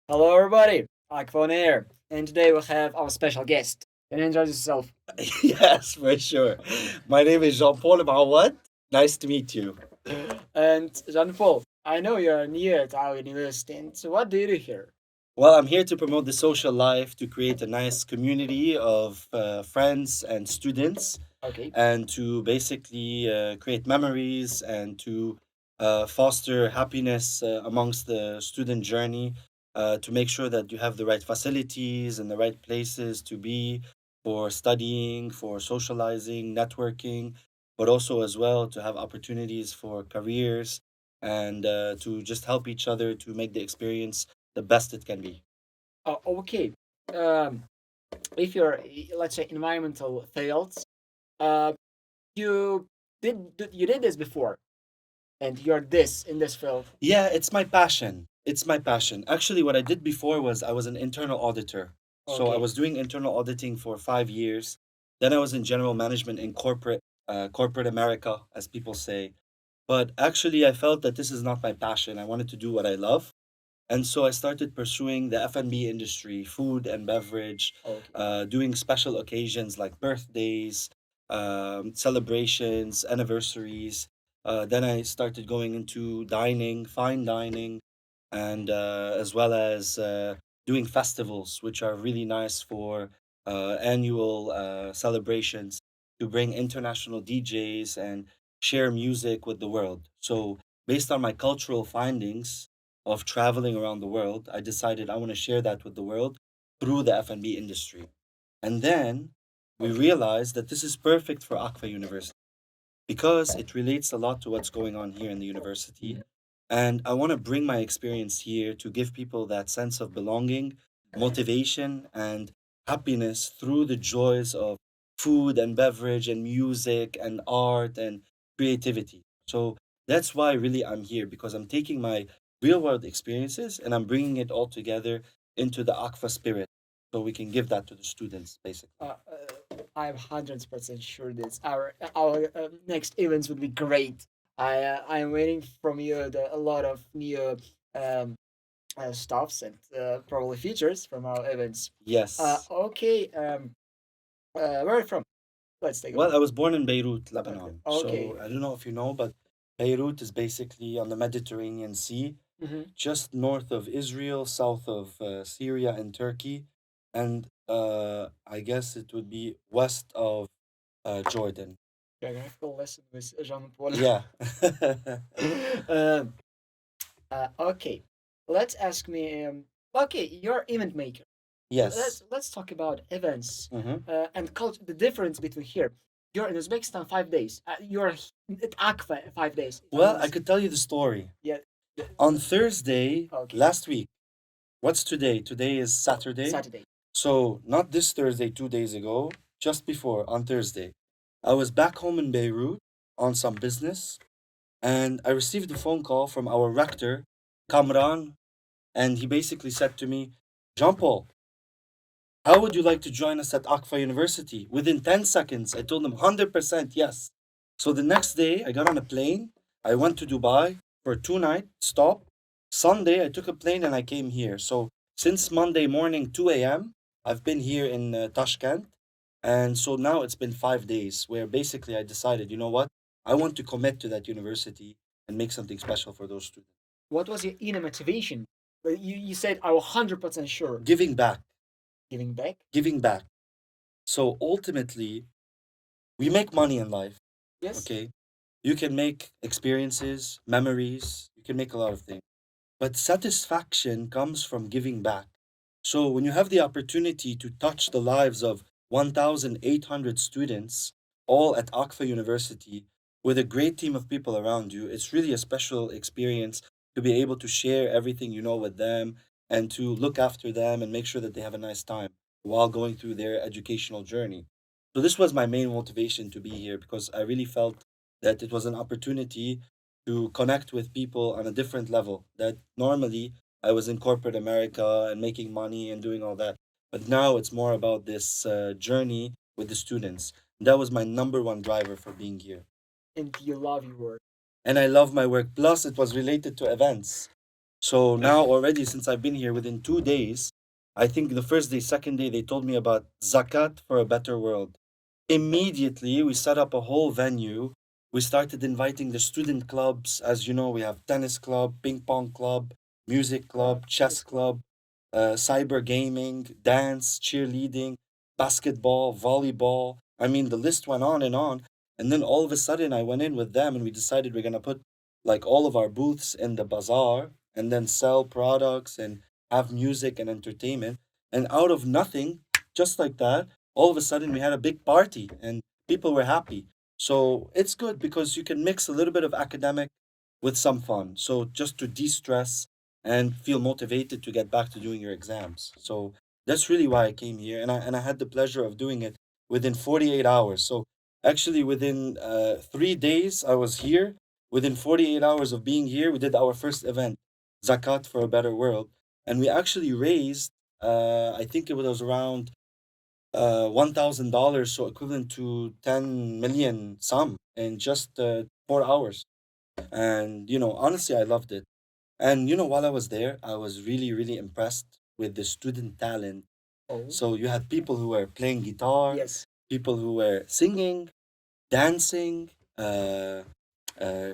Hello, everybody. Akfa here, and today we have our special guest. Can you introduce yourself? Yes, for sure. My name is Jean Paul What? Nice to meet you. And Jean Paul, I know you're new at our university, and so what do you do here? Well, I'm here to promote the social life, to create a nice community of friends and students, Okay. and to basically create memories and to foster happiness amongst the student journey, to make sure that you have the right facilities and the right places to be for studying, for socializing, networking, but also as well to have opportunities for careers and to just help each other to make the experience the best it can be. Okay. Um, if your let's say environmental fails, uh, you you did this before, and you're this in this field. Yeah, it's my passion. It's my passion. Actually, what I did before was I was an internal auditor. So I Okay. was doing internal auditing for 5 years. Then I was in general management in corporate America, as people say. But actually, I felt that this is not my passion. I wanted to do what I love. And so I started pursuing the F&B industry, food and beverage, Okay. doing special occasions like birthdays, celebrations, anniversaries. Then I started going into dining, fine dining, and as well as doing festivals, which are really nice for annual celebrations to bring international DJs and share music with the world. So, based on my cultural findings, of traveling around the world, I decided I want to share that with the world through the F&B industry. And then we Okay. realized that this is perfect for Akfa University because it relates a lot to what's going on here in the university. And I want to bring my experience here to give people that sense of belonging, motivation, and happiness through the joys of food and beverage and music and art and creativity. So that's why really I'm here because I'm taking my real world experiences and I'm bringing it all together into the Akfa spirit so we can give that to the students basically. I'm 100% sure this our next events would be great. I'm waiting from you a lot of new um, stuffs and probably features from our events. Yes. Okay. Where are you from? Let's take a Well, look. I was born in Beirut, Okay. Lebanon. Okay. So I don't know if you know, but Beirut is basically on the Mediterranean Sea, Mm-hmm. just north of Israel, south of Syria and Turkey, and I guess it would be west of Jordan. Geographical lesson with Jean Paul. Yeah. um, okay. Let's ask me. Okay, you're event maker. Yes. Let's talk about events Hmm. and culture. The difference between here. You're in Uzbekistan 5 days. You're at Akfa 5 days. If I'm Well, not I mistaken. could tell you the story. Yeah. On Thursday Okay. last week, what's today? Today is Saturday. Saturday. So, not this Thursday, 2 days ago, just before, on Thursday, I was back home in Beirut on some business, and I received a phone call from our rector, Kamran, and he basically said to me, Jean Paul, how would you like to join us at Akfa University? Within 10 seconds, I told him 100% yes. So the next day, I got on a plane. I went to Dubai for a 2 night stop. Sunday, I took a plane and I came here. So since Monday morning, 2 a.m., I've been here in Tashkent. And so now it's been 5 days where basically I decided, you know what? I want to commit to that university and make something special for those students. What was your inner motivation? You said I was 100% sure. Giving back, Giving back. giving back. So ultimately, we make money in life, Yes. okay? You can make experiences, memories, you can make a lot of things. But satisfaction comes from giving back. So when you have the opportunity to touch the lives of 1,800 students, all at Akfa University, with a great team of people around you, it's really a special experience to be able to share everything you know with them and to look after them and make sure that they have a nice time while going through their educational journey. So this was my main motivation to be here because I really felt that it was an opportunity to connect with people on a different level that normally I was in corporate America and making money and doing all that. But now it's more about this journey with the students. That was my number one driver for being here. And you love your work. And I love my work. Plus, it was related to events. So now already since I've been here within 2 days, I think the first day, second day, they told me about Zakat for a better world. Immediately, we set up a whole venue. We started inviting the student clubs. As you know, we have tennis club, ping pong club, music club, chess Chess club. club, cyber gaming, dance, cheerleading, basketball, volleyball. I mean, the list went on and on. And then all of a sudden, I went in with them and we decided we're going to put like all of our booths in the bazaar and then sell products and have music and entertainment. And out of nothing, just like that, all of a sudden we had a big party and people were happy. So it's good because you can mix a little bit of academic with some fun. So just to de-stress and feel motivated to get back to doing your exams. So that's really why I came here and I had the pleasure of doing it within 48 hours. So actually within 3 days I was here. Within 48 hours of being here, we did our first event, Zakat for a Better World, and we actually raised I think it was around $1,000, so equivalent to 10 million sum in just 4 hours. And honestly, I loved it. And while I was there, I was really, really impressed with the student talent. Oh. So you had people who were playing guitar, Yes. people who were singing, dancing,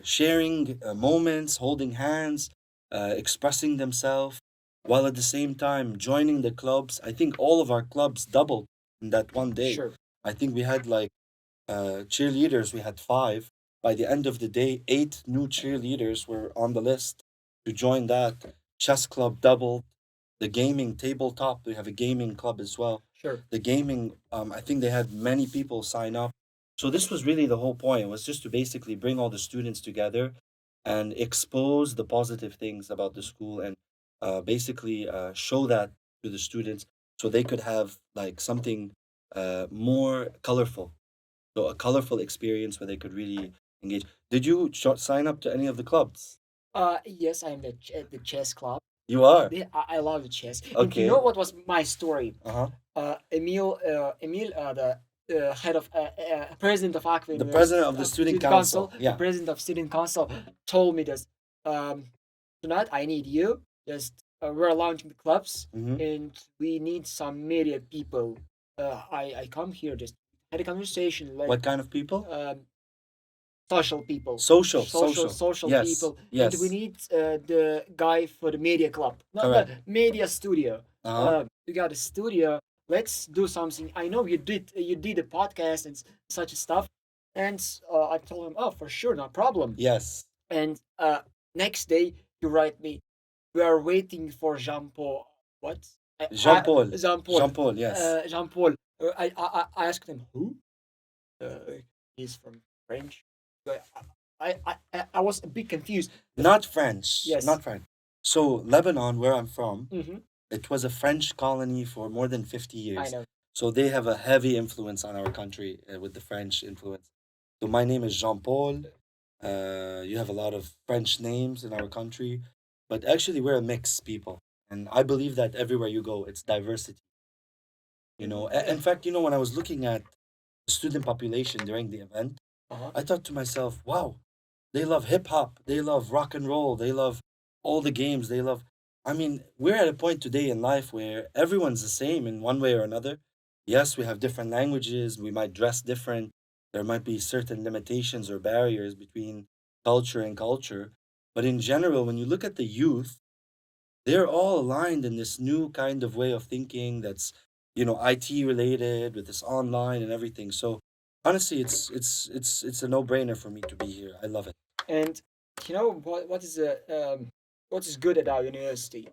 sharing moments, holding hands, expressing themselves, while at the same time joining the clubs. I think all of our clubs doubled in that one day. Sure. I think we had like cheerleaders, we had five. By the end of the day, eight new cheerleaders were on the list to join that. Chess club doubled. The gaming tabletop, we have a gaming club as well. Sure. The gaming, I think they had many people sign up. So this was really the whole point, was just to basically bring all the students together and expose the positive things about the school and basically show that to the students so they could have like something more colorful. So a colorful experience where they could really engage. Did you sign up to any of the clubs? Yes, I'm the chess club. You are? I love the chess. And you Okay. know what was my story? Uh-huh. Emil, the head of president of Akfa The University, president of the student council. the Yeah. president of student council, told me this. Tonight I need you. Just we're launching the clubs, Mm-hmm. and we need some media people. I come here just had a conversation like What kind of people? social people, social Yes. people, and we Yes. need the guy for the media club, not Correct. the media studio. Uh-huh. We got a studio. Let's do something. I know you did a podcast and such stuff, and I told him, oh, for sure, no problem. Yes. And next day you write me, we are waiting for Jean Paul. What? Jean Paul. Jean Paul. Jean Paul, yes. Jean Paul. I asked him who. He's from French. But I was a bit confused. Not French. Yes. Not French. So Lebanon, where I'm from, Mm-hmm. it was a French colony for more than 50 I years. know. So they have a heavy influence on our country with the French influence. So my name is Jean Paul. You have a lot of French names in our country, but actually we're a mixed people. And I believe that everywhere you go, it's diversity. In fact, when I was looking at the student population during the event, Uh-huh. I thought to myself, wow, they love hip hop, they love rock and roll, they love all the games, they love. I mean, we're at a point today in life where everyone's the same in one way or another. Yes, we have different languages, we might dress different, there might be certain limitations or barriers between culture and culture. But in general, when you look at the youth, they're all aligned in this new kind of way of thinking that's, IT related with this online and everything. So honestly, it's a no-brainer for me to be here. I love it. And you know what is good at our university?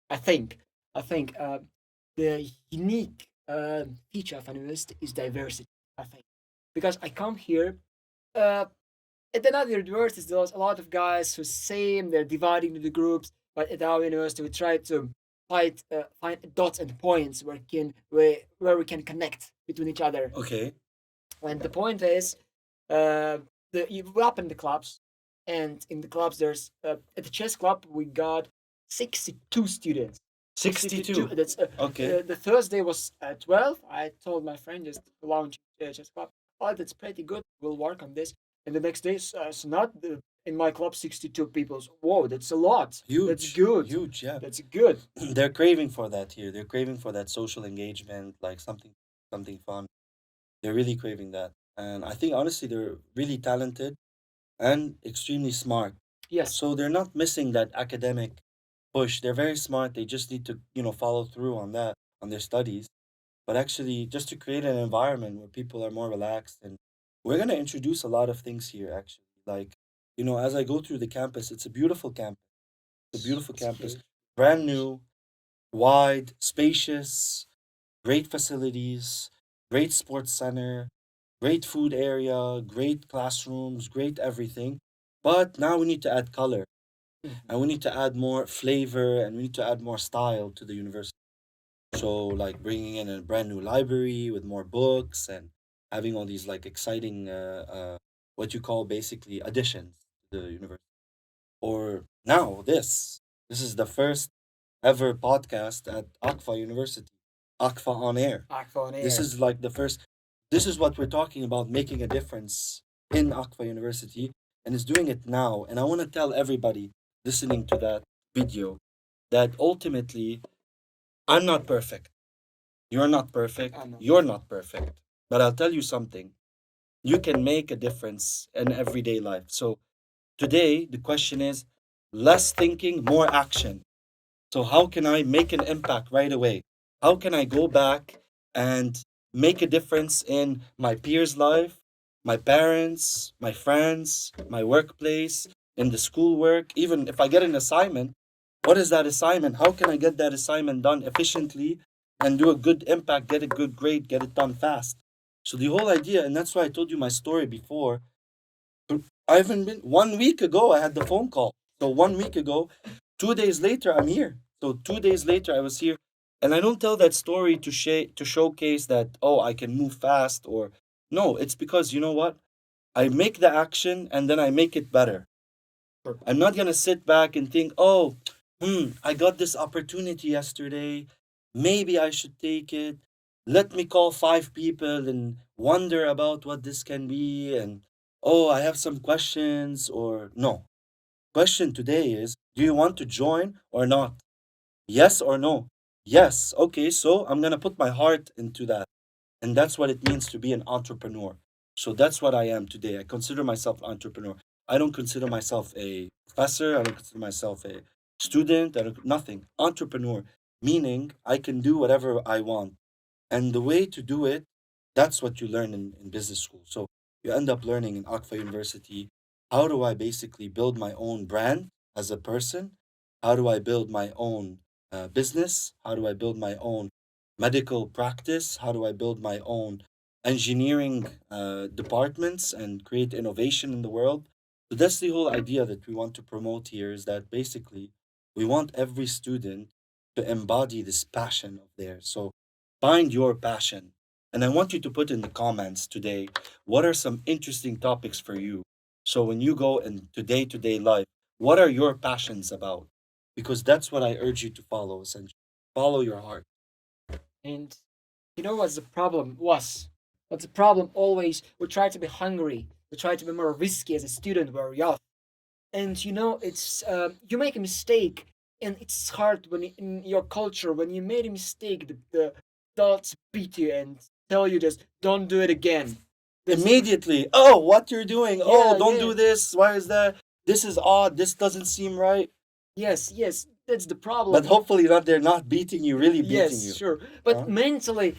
I think the unique feature of a university is diversity. I think because I come here. Uh, at another universities, there's a lot of guys who same. They're dividing into the groups, but at our university, we try to find dots and points where we can connect between each other. Okay. And the point is, uh, you open the clubs, and in the clubs, there's at the chess club we got 62 students. 62. That's Okay. the Thursday was 12. I told my friend just to launch chess club. Oh, that's pretty good. We'll work on this. And the next day, so not in my club 62 people. Whoa, that's a lot. That's Huge, good. huge, yeah. That's good. They're craving for that here. They're craving for that social engagement, like something fun. They're really craving that. And I think honestly they're really talented and extremely smart. Yes. So they're not missing that academic push. They're very smart. They just need to, follow through on that, on their studies. But actually, just to create an environment where people are more relaxed. And we're going to introduce a lot of things here, actually. Like, as I go through the campus, it's a beautiful campus. It's a beautiful It's campus, huge. brand new, wide, spacious, great facilities, great sports center, great food area, great classrooms, great everything. But now we need to add color Mhm. and we need to add more flavor and we need to add more style to the university. So, like bringing in a brand new library with more books and having all these like exciting, what you call basically additions to the university. Or now this is the first ever podcast at Akfa University, Akfa on Air. Akfa on This air. is like the first. This is what we're talking about, making a difference in Akfa University, and is doing it now. And I want to tell everybody listening to that video that ultimately I'm not perfect. You're not perfect. I know. You're not perfect. But I'll tell you something. You can make a difference in everyday life. So today the question is less thinking, more action. So, how can I make an impact right away? How can I go back and make a difference in my peers' life, my parents, my friends, my workplace, in the schoolwork? Even if I get an assignment, what is that assignment? How can I get that assignment done efficiently and do a good impact, get a good grade, get it done fast? So, the whole idea, and that's why I told you my story before. I haven't been 1 week ago, I had the phone call. So 1 week ago, 2 days later, I'm here. So 2 days later, I was here. And I don't tell that story to showcase that, oh, I can move fast or no, it's because you know what? I make the action and then I make it better. Sure. I'm not gonna sit back and think, oh, I got this opportunity yesterday. Maybe I should take it. Let me call 5 people and wonder about what this can be. And oh, I have some questions or no. Question today is, do you want to join or not? Yes or no? Yes. Okay, so I'm gonna put my heart into that. And that's what it means to be an entrepreneur. So that's what I am today. I consider myself an entrepreneur. I don't consider myself a professor. I don't consider myself a student. I don't, nothing. Entrepreneur, meaning I can do whatever I want. And the way to do it, that's what you learn in business school. So you end up learning in Akfa University. How do I basically build my own brand as a person? How do I build my own business? How do I build my own medical practice? How do I build my own engineering departments and create innovation in the world? So that's the whole idea that we want to promote here is that basically we want every student to embody this passion of theirs. So find your passion. And I want you to put in the comments today what are some interesting topics for you. So when you go into to day life, what are your passions about? Because that's what I urge you to follow essentially. Follow your heart. And you know what's the problem was? What's the problem always? We try to be hungry. We try to be more risky as a student where we are. And it's you make a mistake, and it's hard when in your culture when you made a mistake, the adults beat you and tell you just don't do it again. That's Immediately, oh, what you're doing? Oh, yeah, don't yeah. do this. Why is that? This is odd. This doesn't seem right. Yes, yes, that's the But problem. hopefully, not they're not beating you, really beating Yes, you. sure. But Huh? mentally,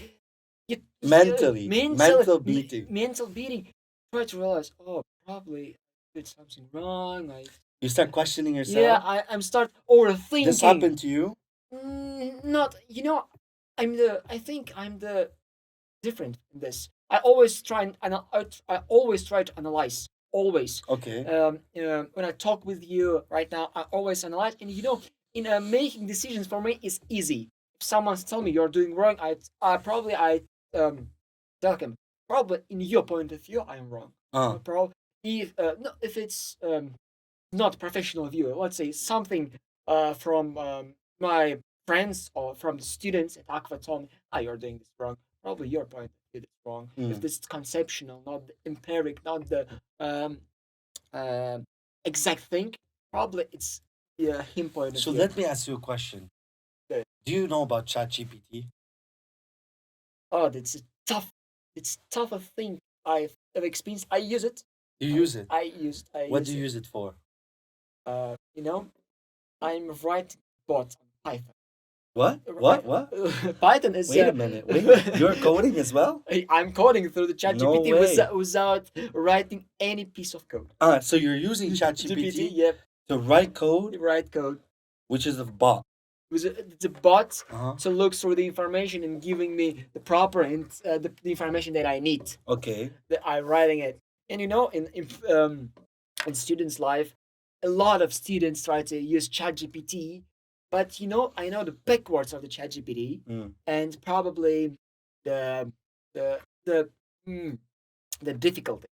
Mentally, mental beating. mental beating. Try to realize, oh, probably I did something wrong. You start questioning Yeah, yourself. I'm start This overthinking. happened to you. Not, I think I'm the different in this. I always try and I always try to analyze. Always. Okay. When I talk with you right now, I always analyze, and in making decisions for me is easy. If someone's telling me you're doing wrong, I um tell him probably in your point of view I am wrong. Uh, Probably if no, if it's not professional view, let's say something from my friends or from the students at Akva told me, ah, you're doing this wrong. Probably your point of view is wrong. If mm, this is conceptual, not the empiric, not the um, uh, exact thing, probably it's him point of So view. let me ask you a question. Uh, Do you know about ChatGPT? Oh, that's a tough. It's tougher thing I've ever experienced. I use it. You use it. I What do use you it. use it for? You know, I'm writing bot on Python. What? I, What? What? Python is. Wait a minute. Wait. You're coding as well? I'm coding through the No ChatGPT way. without writing any piece of code. So you're using GPT, ChatGPT yep, to write code, write code. which is a bot. With the bot Uh-huh. to look through the information and giving me the proper the information that I need. Okay. That I'm writing it, and in students' life, a lot of students try to use ChatGPT, but I know the backwards of the ChatGPT, Mm. and probably the the the mm, the difficulty.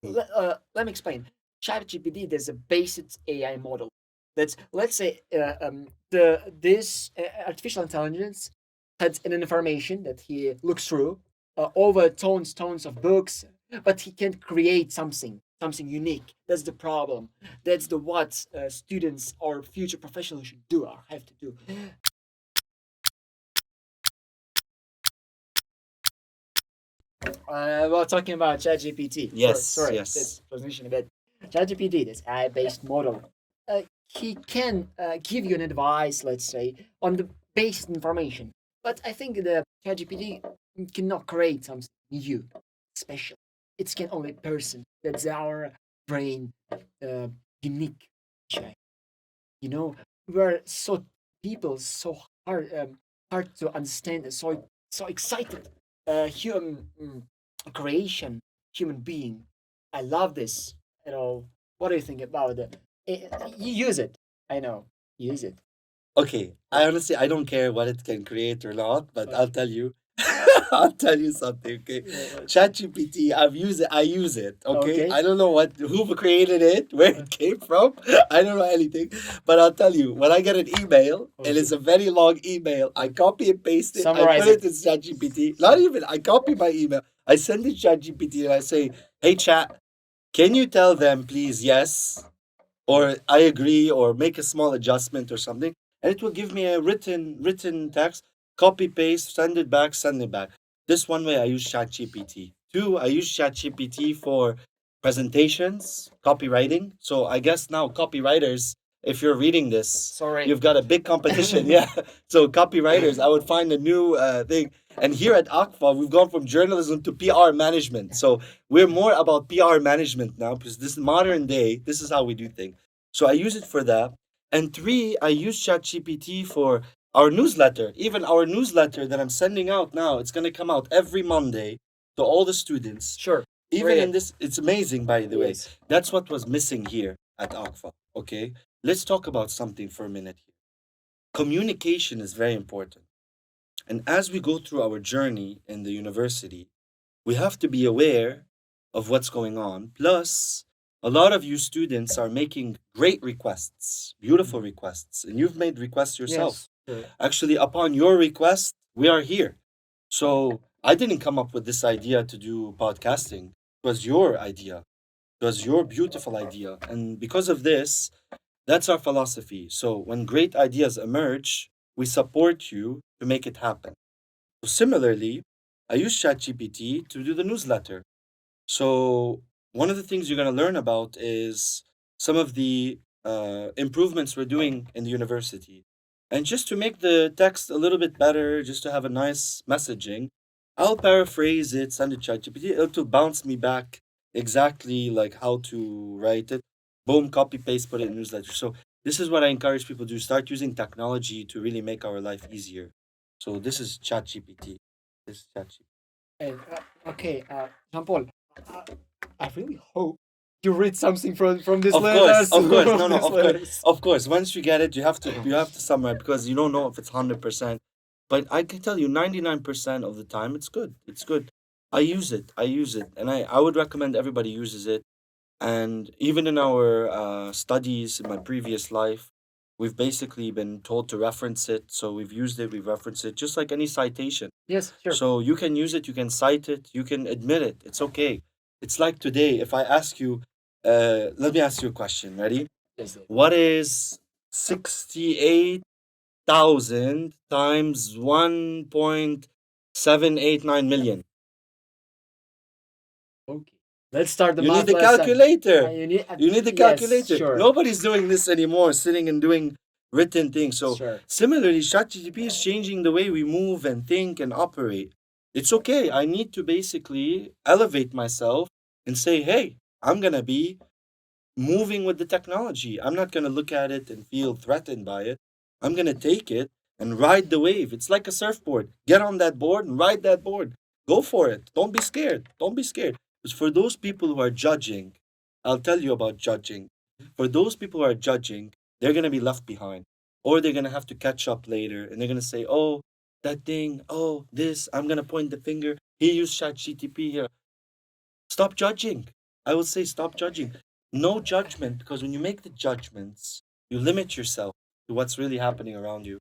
Let me explain. ChatGPT, there's a basic AI model. That's, let's say, the this artificial intelligence has an information that he looks through over tons of books, but he can't create something unique. That's the problem. That's the what students or future professionals should do or have to do. We're talking about ChatGPT. Yes, Sorry, yes. this transition a bit. ChatGPT, this AI-based model, he can give you an advice, let's say, on the basic information. But I think the ChatGPT cannot create something new, special. It can only person. That's our brain, uh, unique. You know, we're so people so hard to understand, so excited. Human creation, human being. I love this. What do you think about it? You use it. I know. Use it. Okay. I don't care what it can create or not, but Uh, I'll tell you. I'll tell you something, okay? what? ChatGPT, I use it, okay? Okay. I don't know who created it, where it came from. I don't know anything. But I'll tell you, when I get an email, and Okay. it's a very long email, I copy and paste it, I Summarize put it it. in ChatGPT. Not even, I copy my email, I send it to ChatGPT and I say, hey chat, can you tell them please yes? Or I agree, or make a small adjustment or something, and it will give me a written text. Copy paste, send it back. This one way I use ChatGPT. Two, I use ChatGPT for presentations, copywriting. So I guess now copywriters, if you're reading this, Sorry. you've got a big competition. Yeah. So copywriters, I would find a new thing. And here at Akfa, we've gone from journalism to PR management. So we're more about PR management now because this modern day, this is how we do things. So I use it for that. And three, I use ChatGPT for our newsletter. Even our newsletter that I'm sending out now, it's going to come out every Monday to all the students. Sure. Even Read in it. this, it's amazing, by the way. Yes. That's what was missing here at Akfa. Okay. Let's talk about something for a minute here. Communication is very important. And as we go through our journey in the university, we have to be aware of what's going on. Plus, a lot of you students are making great requests, beautiful requests, and you've made requests yourself. Yes. Sure. Actually, upon your request, we are here. So I didn't come up with this idea to do podcasting. It was your idea. It was your beautiful idea. And because of this, that's our philosophy. So when great ideas emerge, we support you to make it happen. So similarly, I use ChatGPT to do the newsletter. So one of the things you're going to learn about is some of the improvements we're doing in the university. And just to make the text a little bit better, just to have a nice messaging, I'll paraphrase it, send it to ChatGPT. It'll bounce me back exactly like how to write it. Boom, copy, paste, put it in newsletter. So this is what I encourage people to do. Start using technology to really make our life easier. So this is ChatGPT. This is ChatGPT. Okay, Jean Paul, uh, I really hope you read something from these Of course, letters. of course, From no, no, these of course, letters. of course. Once you get it, you have to summarize because you don't know if it's 100%. But I can tell you, 99% of the time, it's good. It's good. I use it, and I would recommend everybody uses it. And even in our studies in my previous life, we've basically been told to reference it. So we've used it, we've referenced it, just like any citation. Yes, sure. So you can use it, you can cite it, you can admit it. It's okay. It's like today, if I ask you, Let me ask you a question. Ready? Yes, yes. What is 68,000 times 1.789 million? Okay. Let's start the You need math the lesson. calculator. You need, You need the yes, calculator. sure, Nobody's doing this anymore, sitting and doing written things. So sure. similarly, ChatGPT is changing the way we move and think and operate. It's okay. I need to basically elevate myself and say, hey, I'm gonna be moving with the technology. I'm not gonna look at it and feel threatened by it. I'm gonna take it and ride the wave. It's like a surfboard. Get on that board and ride that board. Go for it. Don't be scared. Don't be scared. Because for those people who are judging, I'll tell you about judging. For those people who are judging, they're gonna be left behind. Or they're gonna have to catch up later and they're gonna say, oh, that thing, oh, this, I'm gonna point the finger. He used ChatGTP here. Stop judging. I would say stop judging. No judgment, because when you make the judgments, you limit yourself to what's really happening around you.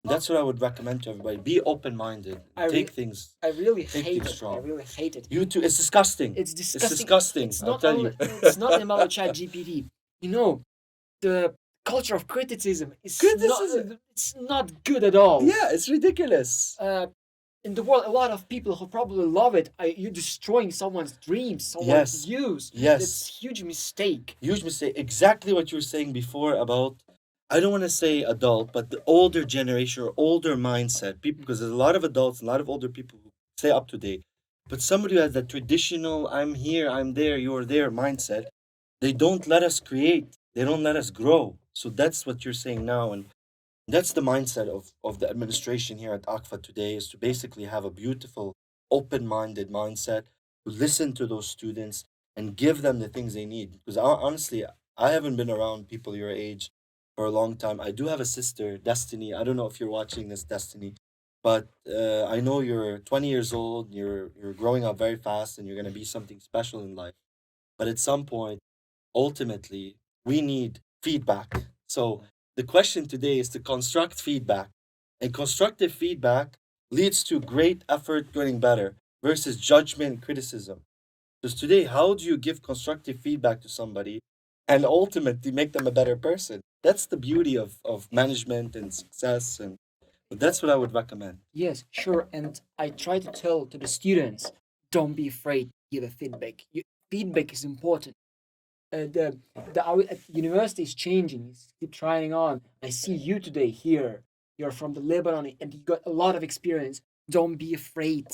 That's what I would recommend to everybody. Be open minded. I Take re- things I really take hate things it. I strong. really hate it. You too, it's disgusting. It's It's disgusting. disgusting, It's I'll not tell only you. it's not about ChatGPT. You know, the culture of criticism is Criticism. it's not good at all. Yeah, it's ridiculous. In the world, a lot of people who probably love it. You're destroying someone's dreams, someone's Yes. views. Yes. That's huge mistake. Huge mistake. Exactly what you were saying before about, I don't want to say adult, but the older generation or older mindset. People, because there's a lot of adults, a lot of older people who stay up to date. But somebody who has that traditional, I'm here, I'm there, you're there mindset, they don't let us create. They don't let us grow. So that's what you're saying now. And that's the mindset of the administration here at Akfa today, is to basically have a beautiful, open-minded mindset, to listen to those students and give them the things they need. Because honestly, I haven't been around people your age for a long time. I do have a sister, Destiny. I don't know if you're watching this, Destiny, but I know you're 20 years old. You're growing up very fast, and you're gonna be something special in life. But at some point, ultimately, we need feedback. So the question today is to construct feedback. And constructive feedback leads to great effort getting better versus judgment and criticism. Because today, how do you give constructive feedback to somebody and ultimately make them a better person? That's the beauty of management and success. And that's what I would recommend. Yes, sure. And I try to tell to the students, don't be afraid to give a feedback. Feedback is important. The our university is changing. It's keep trying on. I see you today here. You're from the Lebanon and you got a lot of experience. Don't be afraid.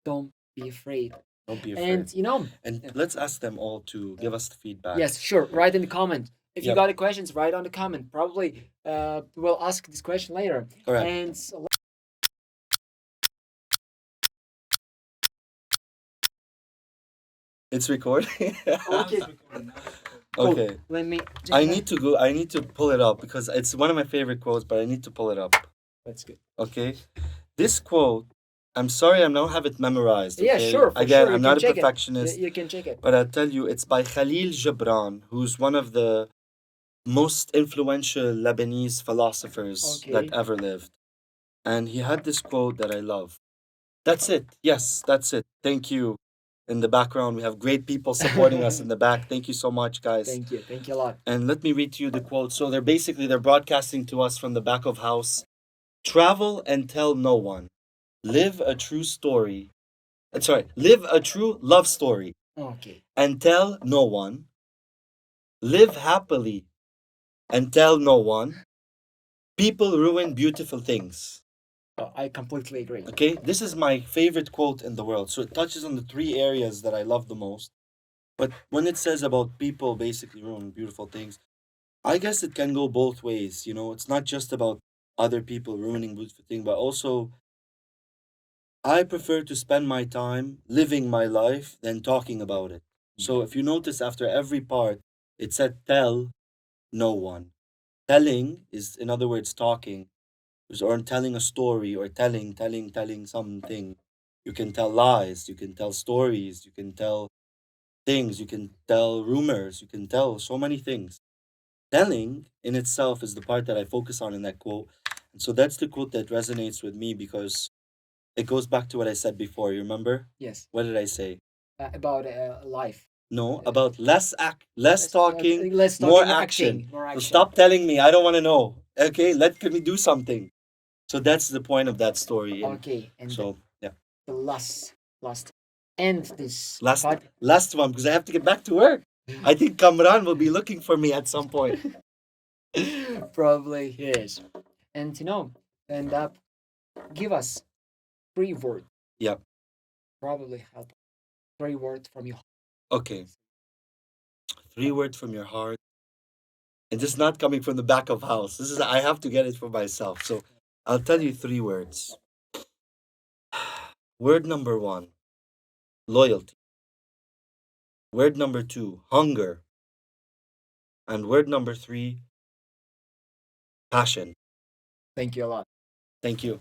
Don't be afraid. Don't be afraid. And you know, And let's ask them all to give us the feedback. yes, sure. Write in the comment. If you Yep. got any questions, write on the comment. Probably we'll ask this question later. Correct. And It's recording. okay, cool. Okay. Let me. I need to go. I need to pull it up because it's one of my favorite quotes, but I need to pull it up. That's good. Okay. This quote, I'm sorry I don't have it memorized. Yeah, Okay? sure. For Again, sure. You I'm can not a check it. perfectionist, You can check it. but I'll tell you, it's by Khalil Gibran, who's one of the most influential Lebanese philosophers that Okay. ever lived. And he had this quote that I love. That's it. Yes, that's it. Thank you. In the background, we have great people supporting us in the back. Thank you so much, guys. Thank you. Thank you a lot. And let me read to you the quote. So they're broadcasting to us from the back of house. Travel and tell no one. Live a true story. Live a true love story Okay. and tell no one. Live happily and tell no one. People ruin beautiful things. I completely agree. Okay, this is my favorite quote in the world. So it touches on the three areas that I love the most. But when it says about people basically ruin beautiful things, I guess it can go both ways. You know, it's not just about other people ruining beautiful things, but also I prefer to spend my time living my life than talking about it. So if you notice after every part, it said tell no one. Telling is, in other words, talking, or telling a story, or telling something. You can tell lies, you can tell stories, you can tell things, you can tell rumors, you can tell so many things. Telling in itself is the part that I focus on in that quote. And so that's the quote that resonates with me because it goes back to what I said before. You remember? Yes. What did I say? About life. No, about less talking, Less more talking, more action. acting, more So action. stop telling me I don't want to know. Okay, can we do something? So that's the point of that story. And Okay, and so yeah, the last end this last pod. last one because I have to get back to work. I think Kamran will be looking for me at some point. Probably is. And end up, give us 3 words. Yeah. Probably help. 3 words from you. Okay. 3 words from your heart. And this is not coming from the back of house. This is I have to get it for myself. So I'll tell you 3 words. Word number one, loyalty. Word number two, hunger. And word number three, passion. Thank you a lot. Thank you.